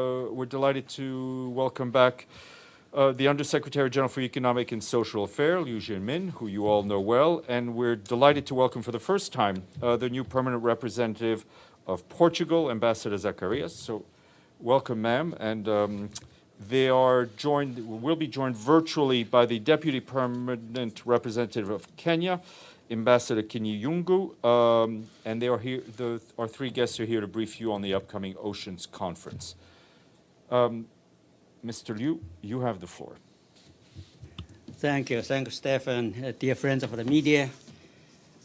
We're delighted to welcome back the Undersecretary General for Economic and Social Affairs, Liu Zhenmin, who you all know well, and we're delighted to welcome for the first time the new permanent representative of Portugal, Ambassador Zacarias. So welcome, ma'am. And will be joined virtually by the Deputy Permanent Representative of Kenya, Ambassador Kinyungu, and they are here. Our three guests are here to brief you on the upcoming Oceans Conference. Mr. Liu, you have the floor. Thank you, Stephen. Dear friends of the media,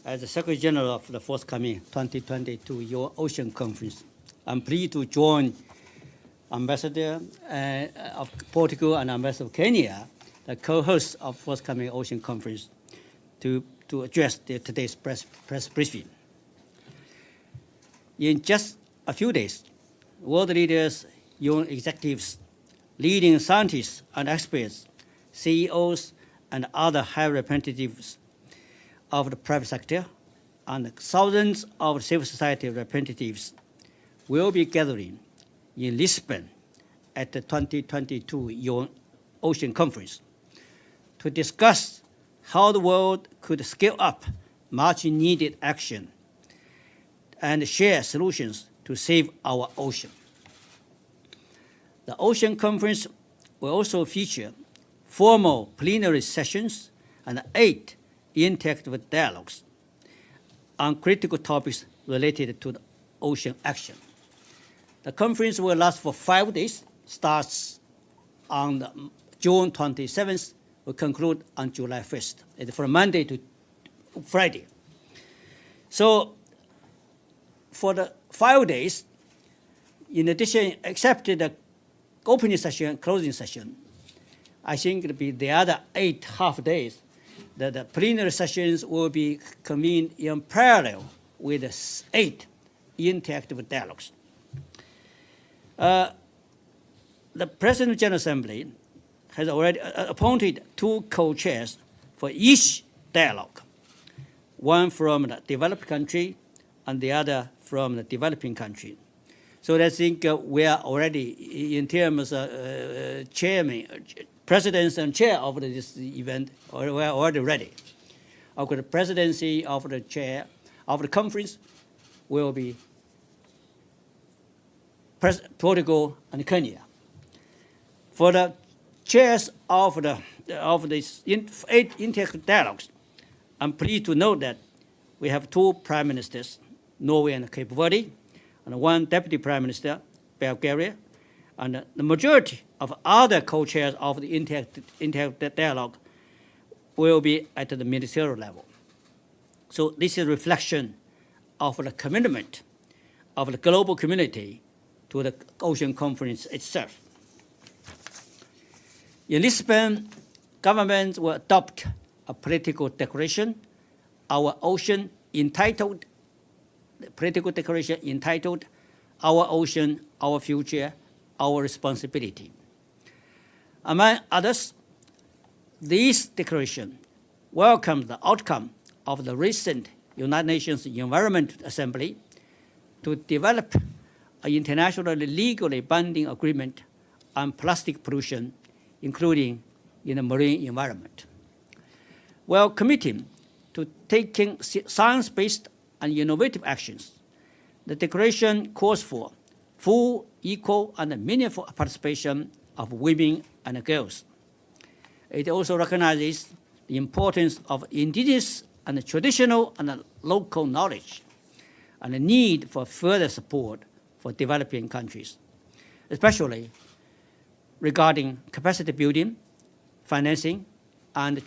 as the Secretary General of the forthcoming 2022 UN Ocean Conference, I'm pleased to join Ambassador of Portugal and Ambassador of Kenya, the co-hosts of forthcoming Ocean Conference, to address today's press briefing. In just a few days, world leaders, UN executives, leading scientists and experts, CEOs, and other high representatives of the private sector, and thousands of civil society representatives will be gathering in Lisbon at the 2022 UN Ocean Conference to discuss how the world could scale up much needed action and share solutions to save our ocean. The Ocean Conference will also feature formal plenary sessions and 8 interactive dialogues on critical topics related to the ocean action. The conference will last for 5 days, starts on June 27th, will conclude on July 1st, from Monday to Friday. So for the 5 days, in addition, except the opening session and closing session, I think it'll be the other 8 half days that the plenary sessions will be convened in parallel with the 8 interactive dialogues. The President of the General Assembly has already appointed 2 co-chairs for each dialogue, one from the developed country and the other from the developing country. So I think we are already, in terms of presidents and chair of this event, we are already ready. The presidency of the chair of the conference will be Portugal and Kenya. For the chairs of these 8 interactive dialogues, I'm pleased to note that we have 2 prime ministers, Norway and Cape Verde, and 1 deputy prime minister, Bulgaria, and the majority of other co-chairs of the interactive dialogue will be at the ministerial level. So this is a reflection of the commitment of the global community to the Ocean Conference itself. In Lisbon, governments will adopt a political declaration, Our Ocean, entitled Our Ocean, Our Future, Our Responsibility. Among others, this declaration welcomes the outcome of the recent United Nations Environment Assembly to develop an internationally legally binding agreement on plastic pollution, including in the marine environment. While committing to taking science-based and innovative actions, the declaration calls for full, equal, and meaningful participation of women and girls. It also recognizes the importance of indigenous and traditional and local knowledge and the need for further support for developing countries, especially regarding capacity building, financing, and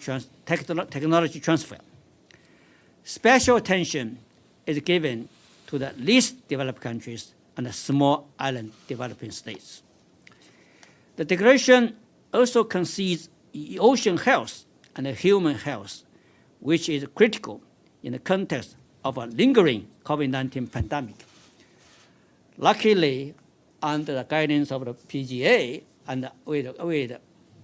technology transfer. Special attention is given to the least developed countries and the small island developing states. The declaration also concedes ocean health and human health, which is critical in the context of a lingering COVID-19 pandemic. Luckily, under the guidance of the PGA and with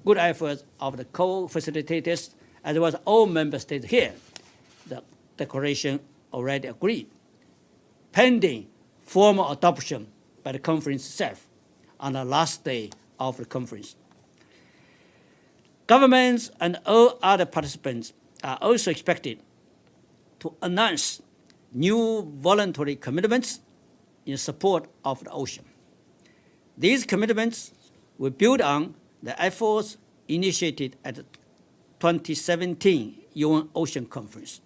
good efforts of the co-facilitators, as well as all member states here, the declaration already agreed, pending formal adoption by the conference itself on the last day of the conference. Governments and all other participants are also expected to announce new voluntary commitments in support of the ocean. These commitments will build on the efforts initiated at the 2017 UN Ocean Conference,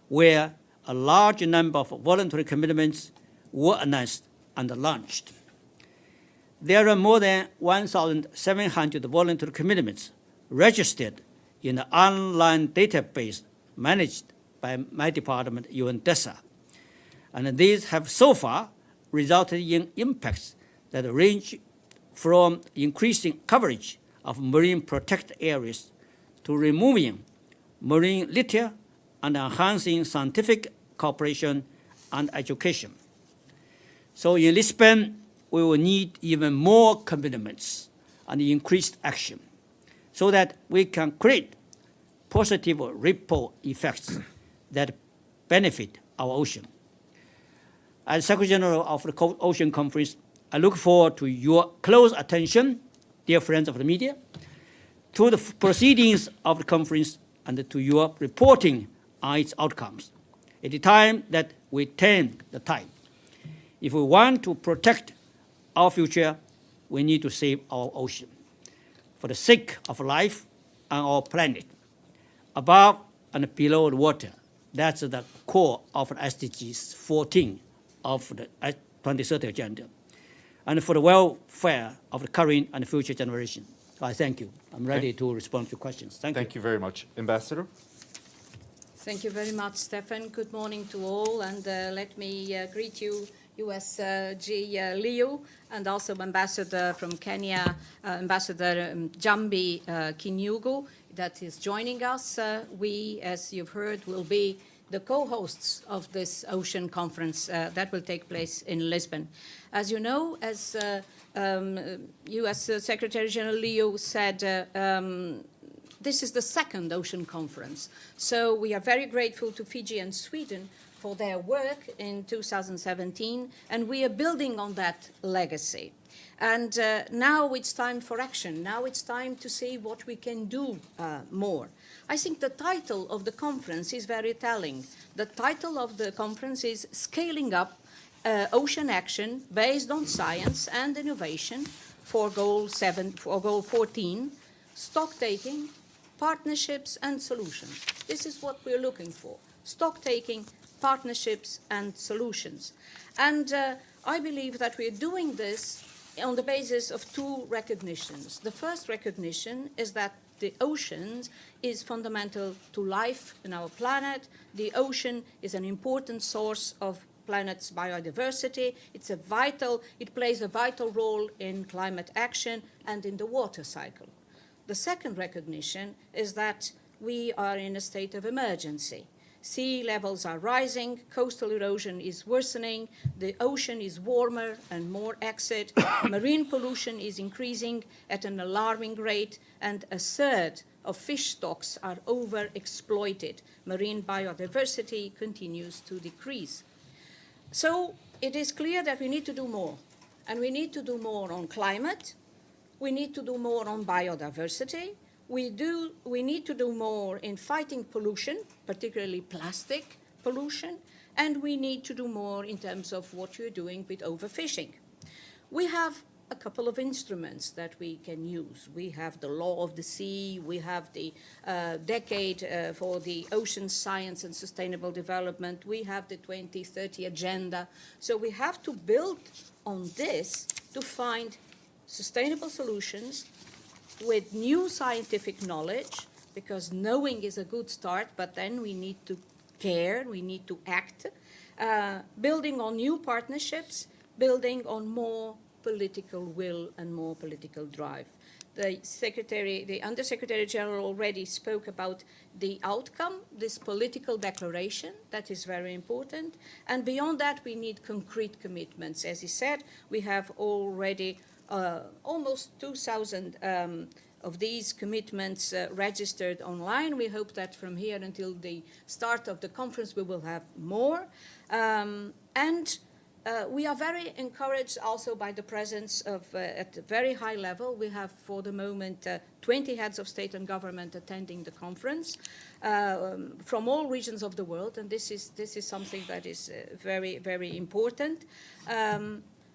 where a large number of voluntary commitments were announced and launched. There are more than 1,700 voluntary commitments registered in the online database managed by my department, UNDESA. And these have so far resulted in impacts that range from increasing coverage of marine protected areas to removing marine litter and enhancing scientific cooperation and education. So in Lisbon, we will need even more commitments and increased action so that we can create positive ripple effects that benefit our ocean. As Secretary General of the Ocean Conference, I look forward to your close attention, dear friends of the media, to the proceedings of the conference and to your reporting on its outcomes. It is time that we turn the tide. If we want to protect our future, we need to save our ocean for the sake of life on our planet, above and below the water. That's the core of the SDGs 14 of the 2030 Agenda, and for the welfare of the current and future generation. So I thank you. I'm ready to respond to questions. Thank you. Thank you very much. Ambassador? Thank you very much, Stefan. Good morning to all, and let me greet you, USG Liu, and also Ambassador from Kenya, Ambassador Jambi Kinyugu, that is joining us. We, as you've heard, will be the co-hosts of this ocean conference that will take place in Lisbon. As you know, as U.S. Secretary General Liu said, this is the second ocean conference. So we are very grateful to Fiji and Sweden for their work in 2017, and we are building on that legacy. And now it's time for action. Now it's time to see what we can do more. I think the title of the conference is very telling. The title of the conference is Scaling Up Ocean Action Based on Science and Innovation for Goal 14, Stocktaking, Partnerships and Solutions. This is what we're looking for, stocktaking, partnerships and solutions. And I believe that we're doing this on the basis of two recognitions. The first recognition is that the ocean is fundamental to life in our planet. The ocean is an important source of planet's biodiversity. It plays a vital role in climate action and in the water cycle. The second recognition is that we are in a state of emergency. Sea levels are rising, coastal erosion is worsening, the ocean is warmer and more acid, marine pollution is increasing at an alarming rate, and a third of fish stocks are overexploited. Marine biodiversity continues to decrease. So it is clear that we need to do more, and we need to do more on climate, we need to do more on biodiversity, we need to do more in fighting pollution, particularly plastic pollution, and we need to do more in terms of what you're doing with overfishing. We have a couple of instruments that we can use. We have the Law of the Sea, we have the Decade for the Ocean Science and Sustainable Development, we have the 2030 Agenda. So we have to build on this to find sustainable solutions with new scientific knowledge, because knowing is a good start, but then we need to care, we need to act, building on new partnerships, building on more political will and more political drive. The Undersecretary General already spoke about the outcome, this political declaration, that is very important. And beyond that, we need concrete commitments. As he said, we have already almost 2,000 of these commitments registered online. We hope that from here until the start of the conference we will have more. And We are very encouraged also by the presence of, at a very high level, we have for the moment 20 heads of state and government attending the conference from all regions of the world, and this is something that is very, very important,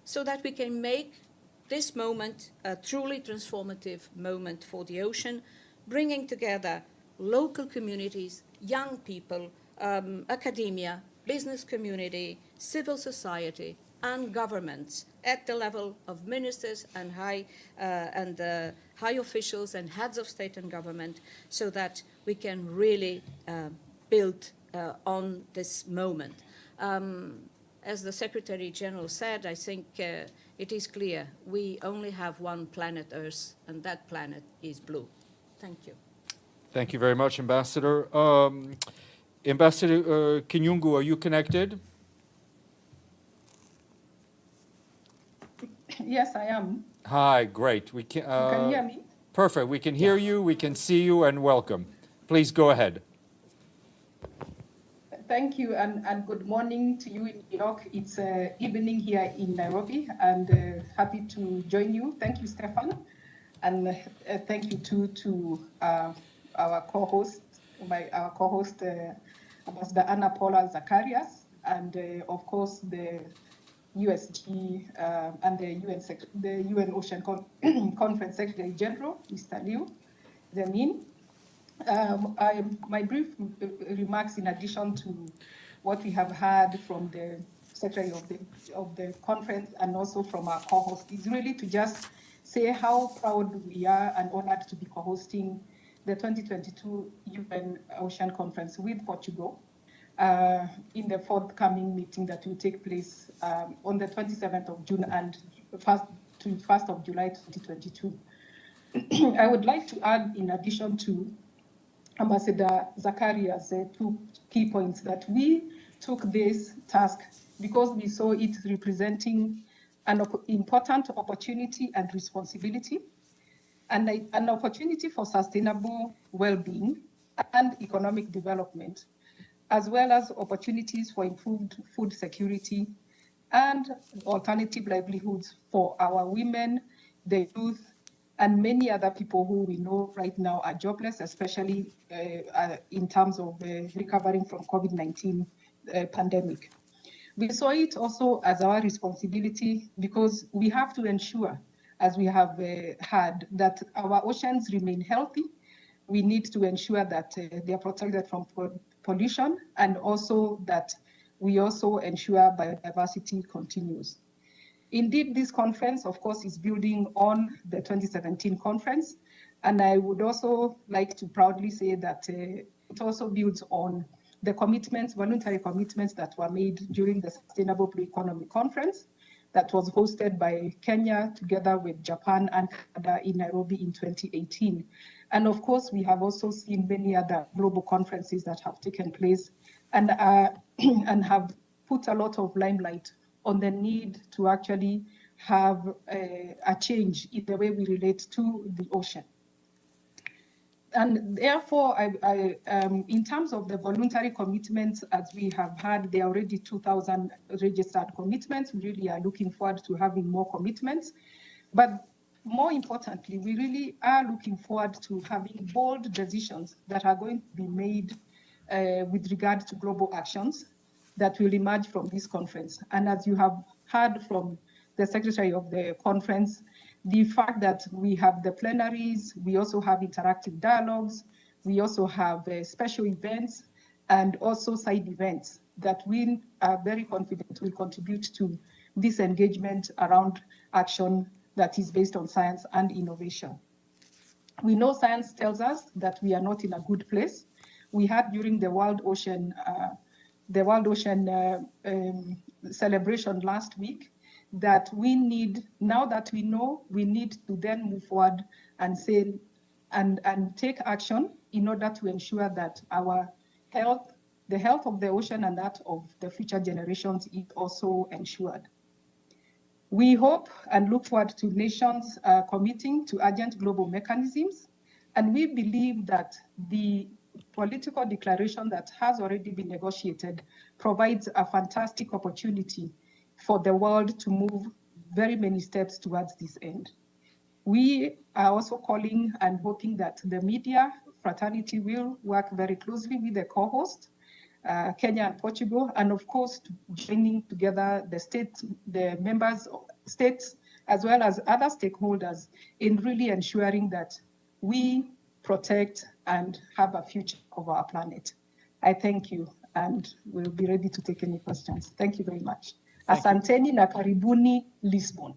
so that we can make this moment a truly transformative moment for the ocean, bringing together local communities, young people, academia, business community, civil society, and governments at the level of ministers and high officials and heads of state and government, so that we can really build on this moment. As the Secretary General said, I think it is clear we only have one planet Earth, and that planet is blue. Thank you. Thank you very much, Ambassador. Ambassador Kinyungu, are you connected? Yes, I am. Hi, great. We can, You can hear me? Perfect. We can hear you, we can see you, and welcome. Please go ahead. Thank you, and good morning to you in New York. It's evening here in Nairobi, and happy to join you. Thank you, Stefan, and thank you too to our co-host, Ambassador Anna Paula Zacharias, and of course the USG and the UN Ocean Conference Secretary General, Mr. Liu Zhenmin. My brief remarks, in addition to what we have heard from the Secretary of the conference and also from our co-host, is really to just say how proud we are and honored to be co-hosting the 2022 UN Ocean Conference with Portugal in the forthcoming meeting that will take place on the 27th of June and 1st of July 2022. I would like to add, in addition to Ambassador Zacharias' two key points, that we took this task because we saw it representing an important opportunity and responsibility, and an opportunity for sustainable well-being and economic development, as well as opportunities for improved food security and alternative livelihoods for our women, the youth, and many other people who we know right now are jobless, especially in terms of recovering from COVID-19 pandemic. We saw it also as our responsibility because we have to ensure, as we have heard, that our oceans remain healthy. We need to ensure that they are protected from pollution, and also that we also ensure biodiversity continues. Indeed, this conference, of course, is building on the 2017 conference, and I would also like to proudly say that it also builds on the commitments, voluntary commitments that were made during the Sustainable Blue Economy Conference that was hosted by Kenya together with Japan and Canada in Nairobi in 2018. And of course, we have also seen many other global conferences that have taken place and have put a lot of limelight on the need to actually have a change in the way we relate to the ocean. And therefore, in terms of the voluntary commitments, as we have had, there are already 2,000 registered commitments. We really are looking forward to having more commitments. But more importantly, we really are looking forward to having bold decisions that are going to be made with regard to global actions that will emerge from this conference. And as you have heard from the Secretary of the conference, the fact that we have the plenaries, we also have interactive dialogues, we also have special events and also side events that we are very confident will contribute to this engagement around action that is based on science and innovation. We know science tells us that we are not in a good place. We had during the World Ocean celebration last week that we need, now that we know, we need to then move forward and say and take action in order to ensure that our health, the health of the ocean and that of the future generations is also ensured. We hope and look forward to nations committing to urgent global mechanisms, and we believe that the political declaration that has already been negotiated provides a fantastic opportunity for the world to move very many steps towards this end. We are also calling and hoping that the media fraternity will work very closely with the co-host, Kenya and Portugal, and of course, joining together the states, the members of states, as well as other stakeholders in really ensuring that we protect and have a future of our planet. I thank you, and we'll be ready to take any questions. Thank you very much. Asanteni na karibuni Lisbon.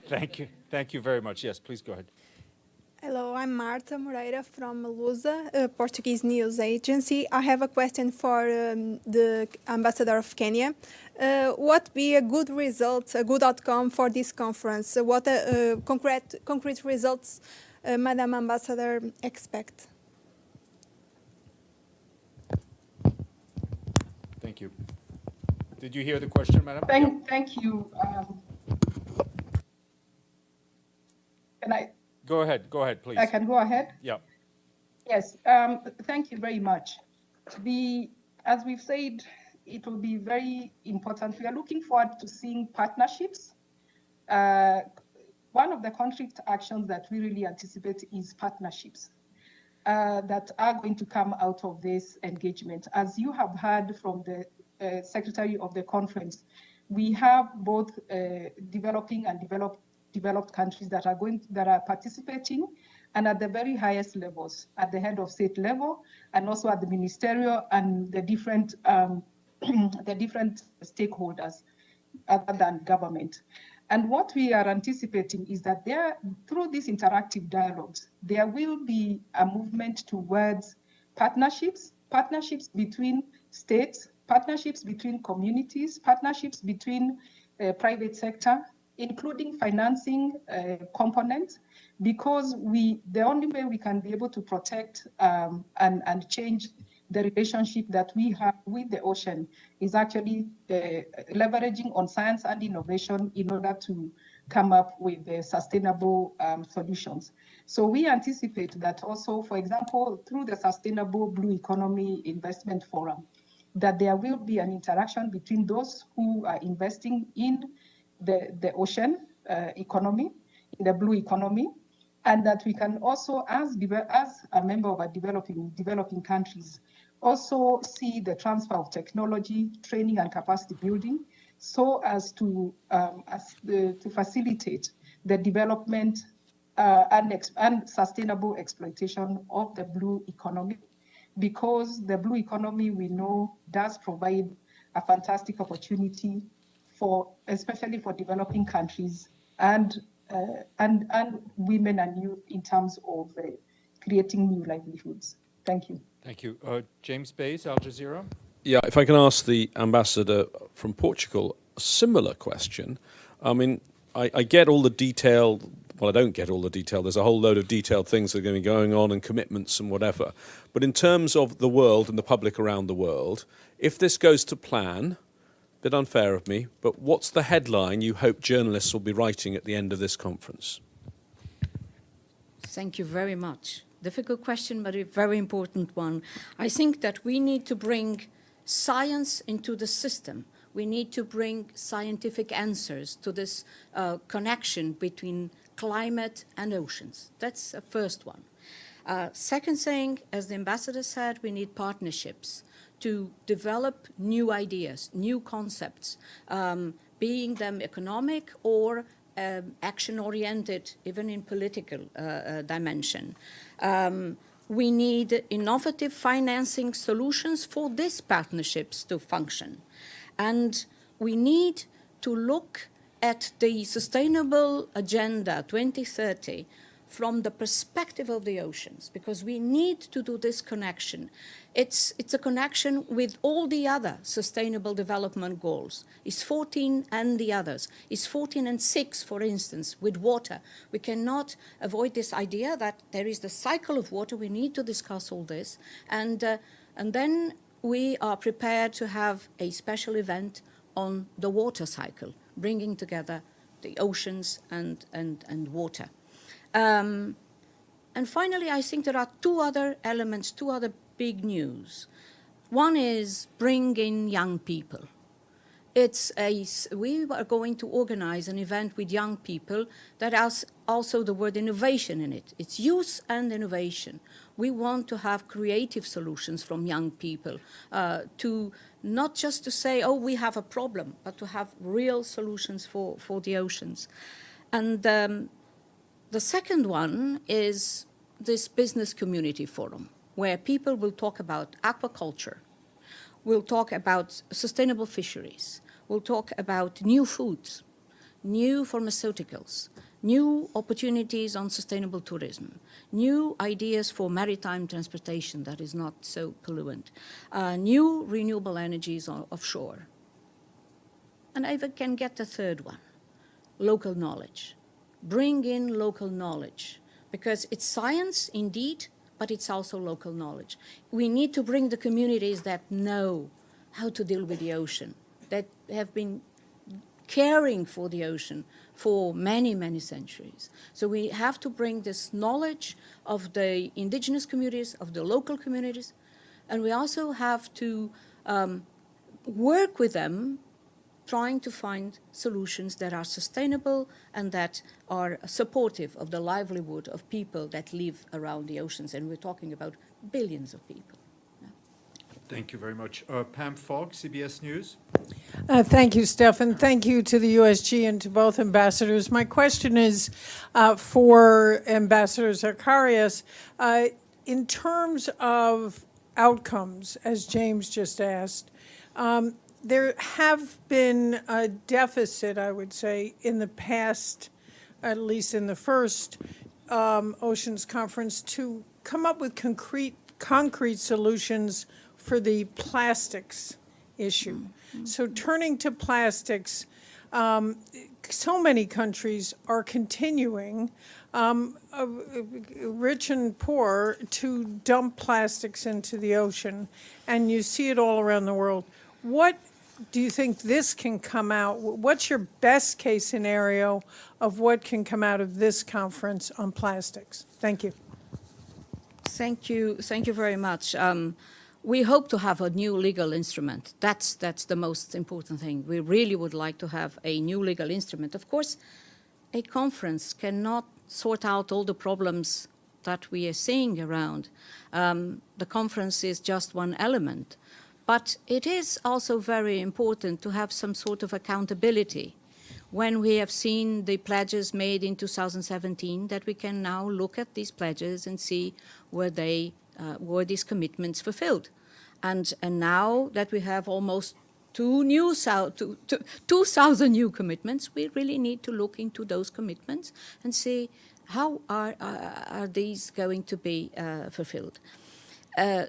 Thank you very much. Yes, please go ahead. Hello, I'm Marta Moreira from Lusa, a Portuguese news agency. I have a question for the Ambassador of Kenya. What be a good result, a good outcome for this conference? What concrete results, Madam Ambassador, expect? Thank you. Did you hear the question, Madam? Thank you. Can I? Go ahead, please. I can go ahead? Yeah. Yes, thank you very much. As we've said, it will be very important. We are looking forward to seeing partnerships. One of the concrete actions that we really anticipate is partnerships that are going to come out of this engagement. As you have heard from the Secretary of the conference, we have both developing and developed countries that are participating, and at the very highest levels, at the head of state level, and also at the ministerial and the different stakeholders other than government. And what we are anticipating is that through these interactive dialogues, there will be a movement towards partnerships between states, partnerships between communities, partnerships between private sector, including financing components, because the only way we can be able to protect and change the relationship that we have with the ocean is actually leveraging on science and innovation in order to come up with sustainable solutions. So we anticipate that also, for example, through the Sustainable Blue Economy Investment Forum, that there will be an interaction between those who are investing in the ocean economy, in the blue economy, and that we can also, as a member of a developing countries, also see the transfer of technology, training, and capacity building, so as to facilitate the development and sustainable exploitation of the blue economy, because the blue economy, we know, does provide a fantastic opportunity especially for developing countries and women and youth in terms of creating new livelihoods. Thank you. Thank you. James Bays, Al Jazeera. Yeah, if I can ask the ambassador from Portugal a similar question. I mean, I get all the detail. Well, I don't get all the detail. There's a whole load of detailed things that are going to be going on and commitments and whatever. But in terms of the world and the public around the world, if this goes to plan, bit unfair of me, but what's the headline you hope journalists will be writing at the end of this conference? Thank you very much. Difficult question, but a very important one. I think that we need to bring science into the system. We need to bring scientific answers to this connection between climate and oceans. That's the first one. Second thing, as the ambassador said, we need partnerships to develop new ideas, new concepts, being them economic or action-oriented, even in political dimension. We need innovative financing solutions for these partnerships to function. And we need to look at the Sustainable Agenda 2030 from the perspective of the oceans, because we need to do this connection. It's a connection with all the other sustainable development goals. It's 14 and the others. It's 14 and 6, for instance, with water. We cannot avoid this idea that there is the cycle of water. We need to discuss all this. And then we are prepared to have a special event on the water cycle, bringing together the oceans and water. And finally, I think there are two other elements, two other big news. One is bring in young people. we are going to organize an event with young people that has also the word innovation in it. It's youth and innovation. We want to have creative solutions from young people, to not just to say, oh, we have a problem, but to have real solutions for the oceans. And the second one is this business community forum, where people will talk about aquaculture, we'll talk about sustainable fisheries, we'll talk about new foods, new pharmaceuticals, new opportunities on sustainable tourism, new ideas for maritime transportation that is not so pollutant, new renewable energies offshore. And I can get the third one, local knowledge. Bring in local knowledge, because it's science indeed, but it's also local knowledge. We need to bring the communities that know how to deal with the ocean, that have been caring for the ocean for many, many centuries. So we have to bring this knowledge of the indigenous communities, of the local communities, and we also have to work with them, trying to find solutions that are sustainable and that are supportive of the livelihood of people that live around the oceans. And we're talking about billions of people. Yeah. Thank you very much. Pam Fogg, CBS News. Thank you, Stefan. Thank you to the USG and to both ambassadors. My question is for Ambassador Zacharias. In terms of outcomes, as James just asked, there have been a deficit, I would say, in the past, at least in the first Oceans Conference, to come up with concrete solutions for the plastics issue. So turning to plastics, so many countries are continuing, rich and poor, to dump plastics into the ocean, and you see it all around the world. What do you think this can come out? What's your best case scenario of what can come out of this conference on plastics? Thank you. Thank you very much. We hope to have a new legal instrument. That's the most important thing. We really would like to have a new legal instrument. Of course, a conference cannot sort out all the problems that we are seeing around. The conference is just one element. But it is also very important to have some sort of accountability. When we have seen the pledges made in 2017, that we can now look at these pledges and see were these commitments fulfilled. And now that we have almost 2,000 new commitments, we really need to look into those commitments and see how are these going to be fulfilled.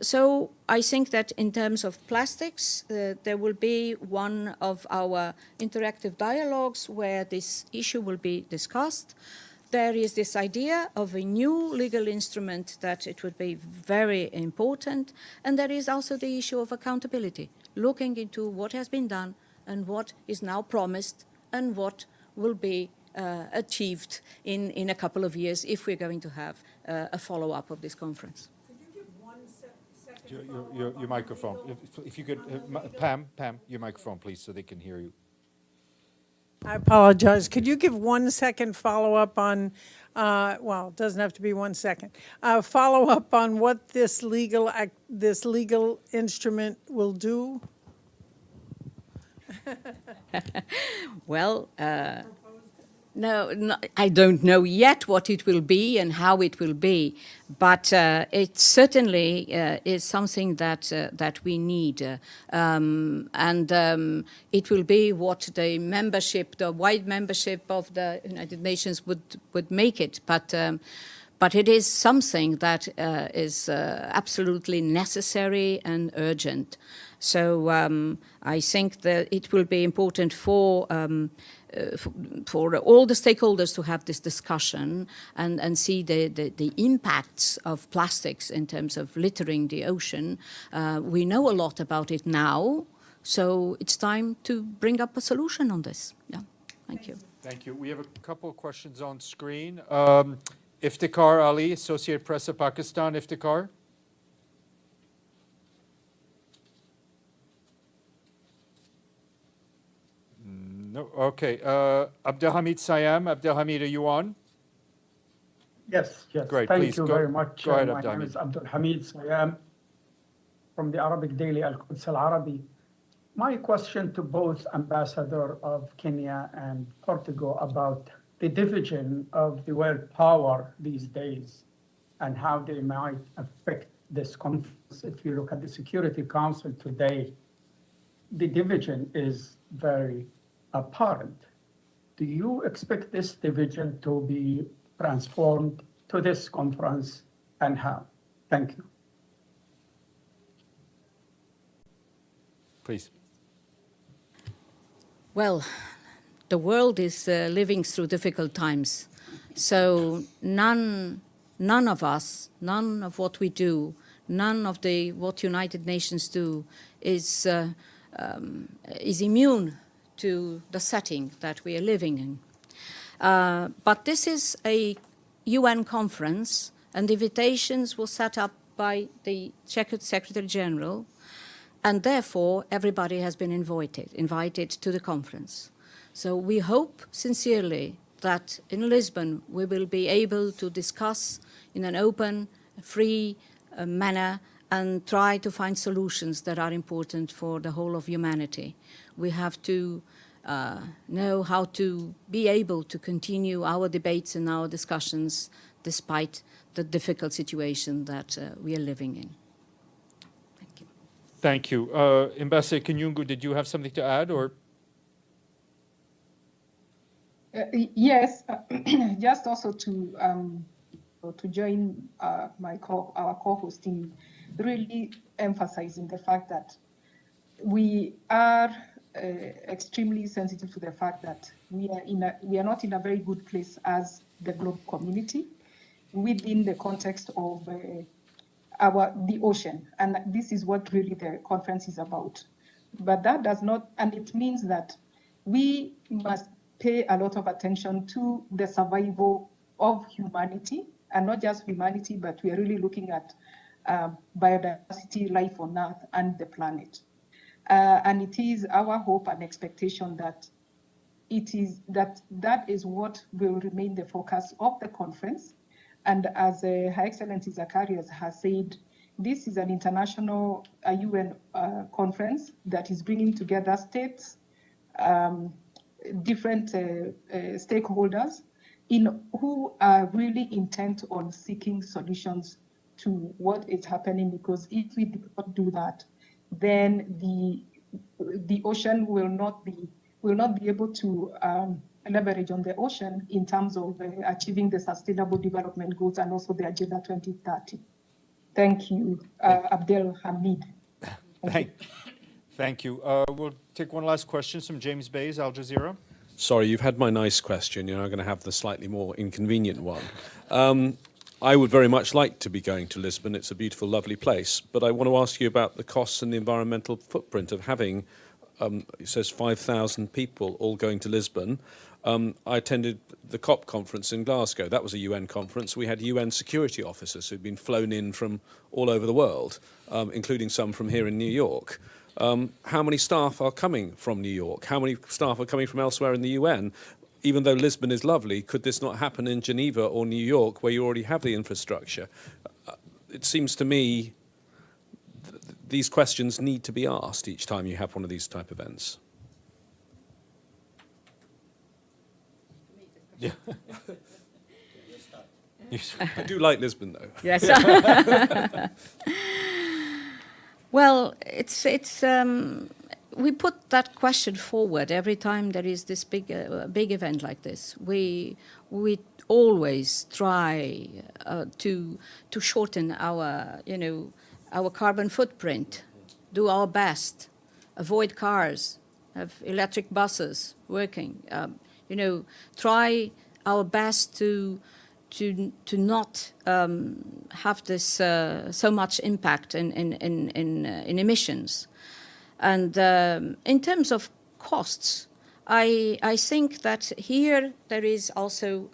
So I think that in terms of plastics, there will be one of our interactive dialogues where this issue will be discussed. There is this idea of a new legal instrument that it would be very important. And there is also the issue of accountability, looking into what has been done and what is now promised and what will be achieved in a couple of years if we're going to have a follow-up of this conference. Your microphone. If you could, Pam, your microphone, please, so they can hear you. I apologize. Could you give 1 second follow-up on, well, it doesn't have to be 1 second, follow-up on what this legal instrument will do? Well, no, I don't know yet what it will be and how it will be, but it certainly is something that we need, and it will be what the wide membership of the United Nations would make it, but it is something that is absolutely necessary and urgent. So I think that it will be important for all the stakeholders to have this discussion and see the impacts of plastics in terms of littering the ocean. We know a lot about it now, so it's time to bring up a solution on this. Yeah, thank you. Thank you. We have a couple of questions on screen. Iftikhar Ali, Associated Press of Pakistan. Iftikhar. Okay, Abdelhamid Sayam. Abdelhamid, are you on? Yes, yes. Great, Thank please you go- very much. go ahead, My name Abdelhamid. is Abdul Hamid Sayam from the Arabic daily Al-Quds Al-Arabi. My question to both Ambassador of Kenya and Portugal about the division of the world power these days and how they might affect this conference. If you look at the Security Council today, the division is very apparent. Do you expect this division to be transformed to this conference, and how? Thank you. Please. Well, the world is living through difficult times. So none of us, none of what we do, none of what United Nations do is immune to the setting that we are living in. But this is a UN conference, and invitations were set up by the Secretary General, and therefore everybody has been invited to the conference. So we hope sincerely that in Lisbon we will be able to discuss in an open, free manner and try to find solutions that are important for the whole of humanity. We have to know how to be able to continue our debates and our discussions despite the difficult situation that we are living in. Thank you. Thank you. Ambassador Kinyungu, did you have something to add, or? Yes, just also to join our co-host in really emphasizing the fact that we are extremely sensitive to the fact that we are not in a very good place as the global community within the context of the ocean, and this is what really the conference is about. But that does not, and it means that we must pay a lot of attention to the survival of humanity, and not just humanity, but we are really looking at biodiversity, life on Earth, and the planet. And it is our hope and expectation that that is what will remain the focus of the conference. And as Her Excellency Zacharias has said, this is an international UN conference that is bringing together states, different stakeholders who are really intent on seeking solutions to what is happening, because if we do not do that, then the ocean will not be able to leverage on the ocean in terms of achieving the Sustainable Development Goals and also the Agenda 2030. Thank you, Abdel Hamid. Thank you. We'll take one last question from James Bays, Al Jazeera. Sorry, you've had my nice question. You're now going to have the slightly more inconvenient one. I would very much like to be going to Lisbon. It's a beautiful, lovely place. But I want to ask you about the costs and the environmental footprint of having, it says 5,000 people all going to Lisbon. I attended the COP conference in Glasgow. That was a UN conference. We had UN security officers who'd been flown in from all over the world, including some from here in New York. How many staff are coming from New York? How many staff are coming from elsewhere in the UN? Even though Lisbon is lovely, could this not happen in Geneva or New York, where you already have the infrastructure? It seems to me these questions need to be asked each time you have one of these type of events. Yeah. I do like Lisbon, though. Yes. Well, we put that question forward every time there is this big event like this. We always try to shorten our carbon footprint, do our best, avoid cars, have electric buses working. Try our best to not have this so much impact in emissions. And in terms of costs, I think that here there is also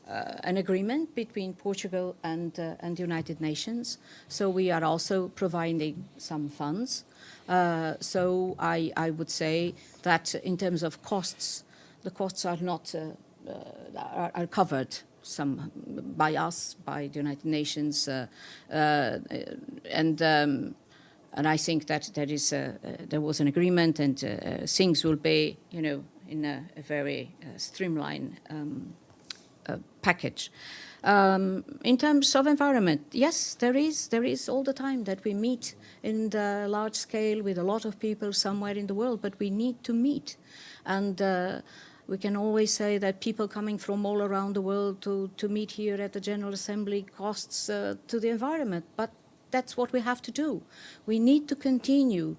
an agreement between Portugal and the United Nations. So we are also providing some funds. So I would say that in terms of costs, the costs are not are covered some by us, by the United Nations, and I think that there was an agreement, and things will be, in a very streamlined package. In terms of environment, yes, there is all the time that we meet in the large scale with a lot of people somewhere in the world, but we need to meet. And we can always say that people coming from all around the world to meet here at the General Assembly costs to the environment, but that's what we have to do. We need to continue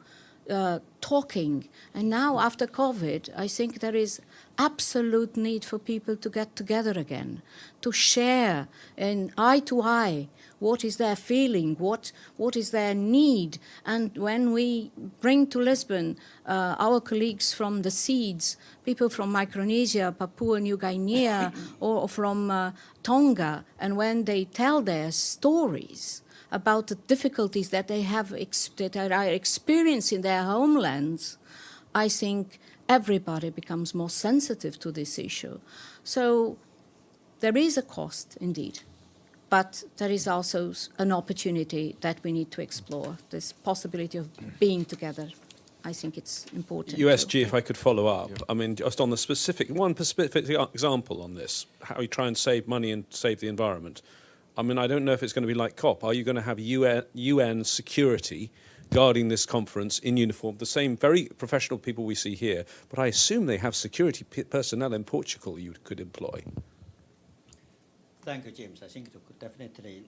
talking. And now, after COVID, I think there is absolute need for people to get together again, to share in eye to eye what is their feeling, what is their need. And when we bring to Lisbon our colleagues from the seeds, people from Micronesia, Papua New Guinea, or from Tonga, and when they tell their stories about the difficulties that they have that are experiencing in their homelands, I think everybody becomes more sensitive to this issue. So there is a cost, indeed, but there is also an opportunity that we need to explore, this possibility of being together. I think it's important. USG, if I could follow up, I mean, just on the specific example on this, how you try and save money and save the environment. I mean, I don't know if it's going to be like COP. Are you going to have UN security guarding this conference in uniform, the same very professional people we see here, but I assume they have security personnel in Portugal you could employ? Thank you, James. I think it could definitely,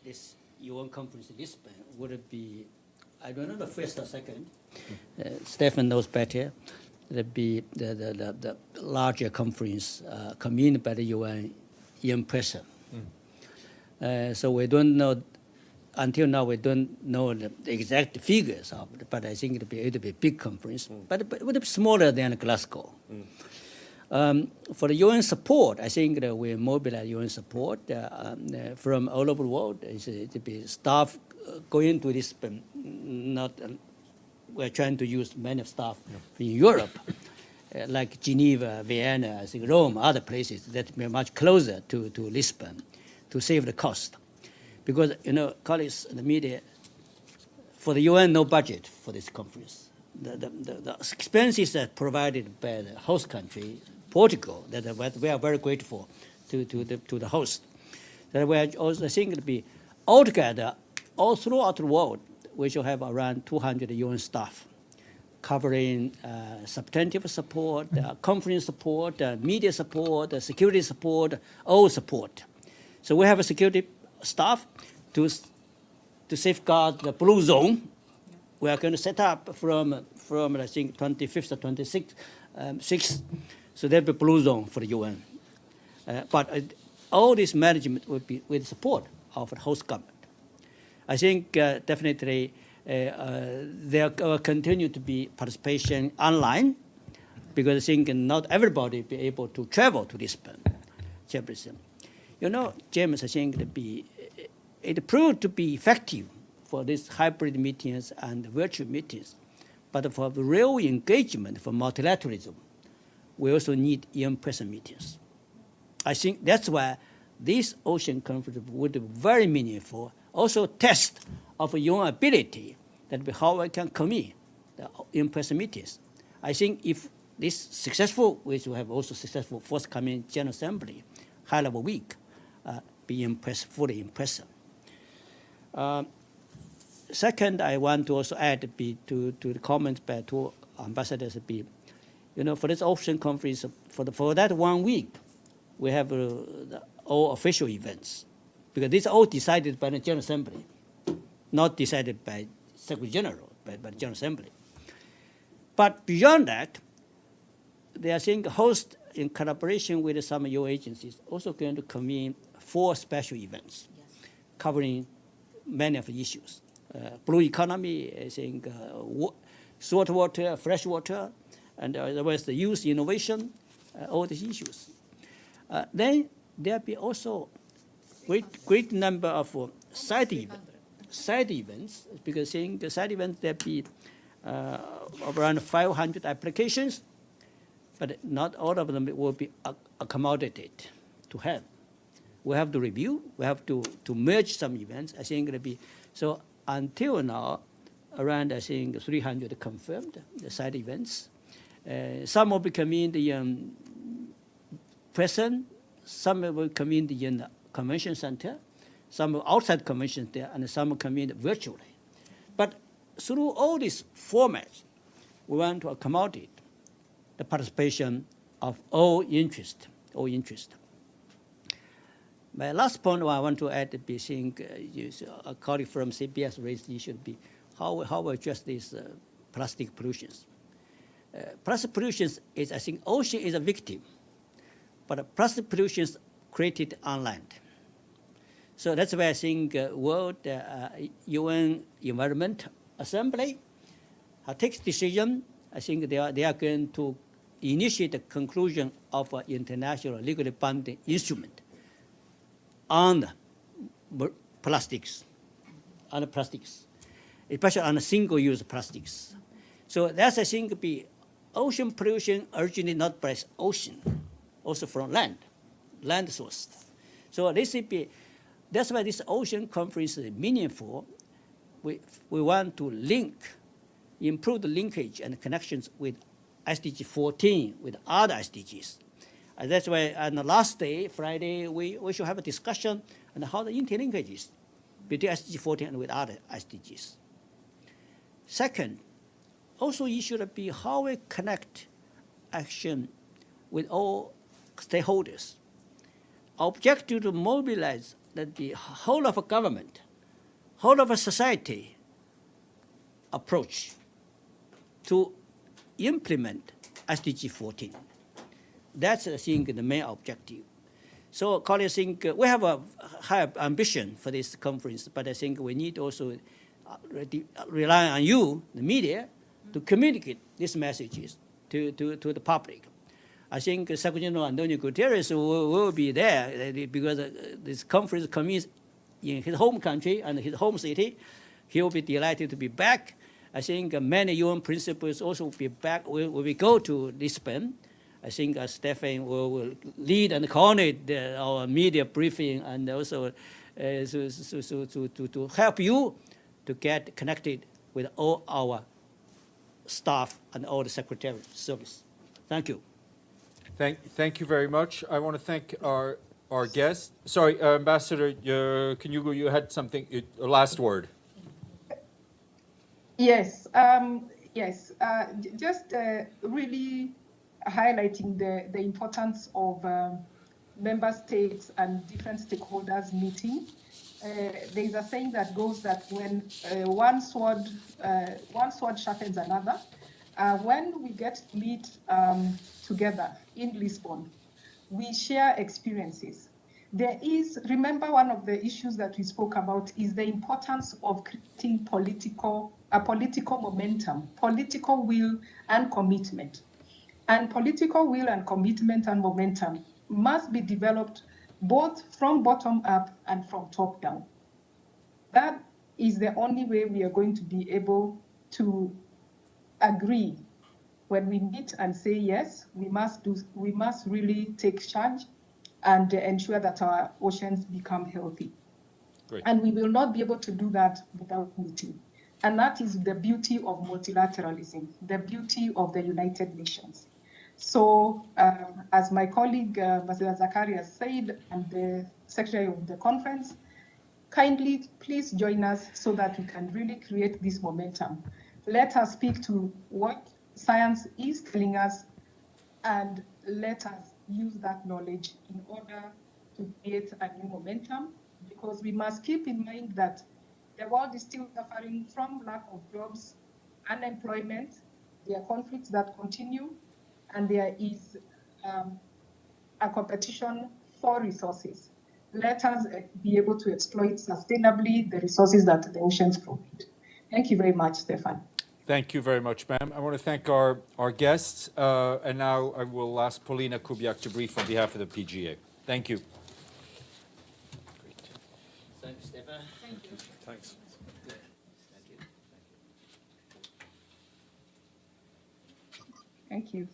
this UN conference in Lisbon would be, I don't know the first or second, Stefan knows better, it would be the larger conference convened by the UN in person. So we don't know, until now we don't know the exact figures of it, but I think it would be a big conference, but it would be smaller than Glasgow. For the UN support, I think that we mobilize UN support from all over the world. It would be staff going to Lisbon, we're trying to use many staff in Europe, like Geneva, Vienna, I think Rome, other places that are much closer to Lisbon, to save the cost. Because, colleagues in the media, for the UN, no budget for this conference. The expenses are provided by the host country, Portugal, that we are very grateful to the host. That we are also thinking to be altogether, all throughout the world, we should have around 200 UN staff covering substantive support, conference support, media support, security support, all support. So we have a security staff to safeguard the blue zone. We are going to set up from I think 25th or 26th, so there'll be blue zone for the UN. But all this management will be with support of the host government. I think definitely there will continue to be participation online, because I think not everybody will be able to travel to Lisbon. James, I think it proved to be effective for these hybrid meetings and virtual meetings. But for the real engagement, for multilateralism, we also need in-person meetings. I think that's why this ocean conference would be very meaningful, also test of your ability, that how we can commit the in-person meetings. I think if this successful, we should have also successful forthcoming General Assembly, high-level week, be fully in person. Second, I want to also add to the comments by two ambassadors. For this ocean conference, for that 1 week, we have all official events, because these are all decided by the General Assembly, not decided by Secretary General, but by the General Assembly. But beyond that, they are saying host, in collaboration with some UN agencies, also going to convene 4 special events covering many of the issues. Blue economy, I think, salt water, fresh water, and otherwise the youth innovation, all these issues. Then there'll be also great number of side events, because in the side events there'll be around 500 applications but not all of them will be accommodated to have. We have to review, we have to merge some events. I think it'll be, so until now, around, I think, 300 confirmed, the side events. Some will be coming in person, some will come in the convention center, some outside convention center, and some will come in virtually. But through all these formats, we want to accommodate the participation of all interest. My last point I want to add, I think a colleague from CBS raised the issue, be how we address these plastic pollutions. Plastic pollutions is, I think, ocean is a victim, but plastic pollutions created on land. So that's why I think World UN Environment Assembly takes decision. I think they are going to initiate the conclusion of an international legally binding instrument on plastics, especially on single-use plastics. So that's, I think, be ocean pollution originally not by ocean, also from land source. So this would be, that's why this ocean conference is meaningful. We want to improve the linkage and connections with SDG 14, with other SDGs. And that's why on the last day, Friday, we should have a discussion on how the interlinkages between SDG 14 and with other SDGs. Second, also it should be how we connect action with all stakeholders. Our objective to mobilize that the whole of a government, whole of a society approach to implement SDG 14. That's, I think, the main objective. So, colleagues, think we have a high ambition for this conference, but I think we need also rely on you, the media, to communicate these messages to the public. I think Secretary General Antonio Guterres will be there because this conference comes in his home country and his home city. He will be delighted to be back. I think many UN principals also will be back when we go to Lisbon. I think Stefan will lead and coordinate our media briefing and also to help you to get connected with all our staff and all the secretariat service. Thank you. Thank you very much. I want to thank our guests. Sorry, Ambassador, you had something, a last word. Yes, just really highlighting the importance of member states and different stakeholders meeting. There's a saying that goes that when one sword sharpens another, when we get to meet together in Lisbon, we share experiences. Remember, one of the issues that we spoke about is the importance of creating political momentum, political will and commitment. And political will and commitment and momentum must be developed both from bottom up and from top down. That is the only way we are going to be able to agree when we meet and say, yes, we must really take charge and ensure that our oceans become healthy. Great. And we will not be able to do that without meeting. And that is the beauty of multilateralism, the beauty of the United Nations. So as my colleague, Ambassador Zacharias said, and the secretary of the conference, kindly please join us so that we can really create this momentum. Let us speak to what science is telling us, and let us use that knowledge in order to create a new momentum, because we must keep in mind that the world is still suffering from lack of jobs, unemployment, there are conflicts that continue, and there is a competition for resources. Let us be able to exploit sustainably the resources that the oceans provide. Thank you very much, Stefan. Thank you very much, ma'am. I want to thank our guests, and now I will ask Paulina Kubiak to brief on behalf of the PGA. Thank you. Thanks, Stefan. Thank you. Thanks. Thank you.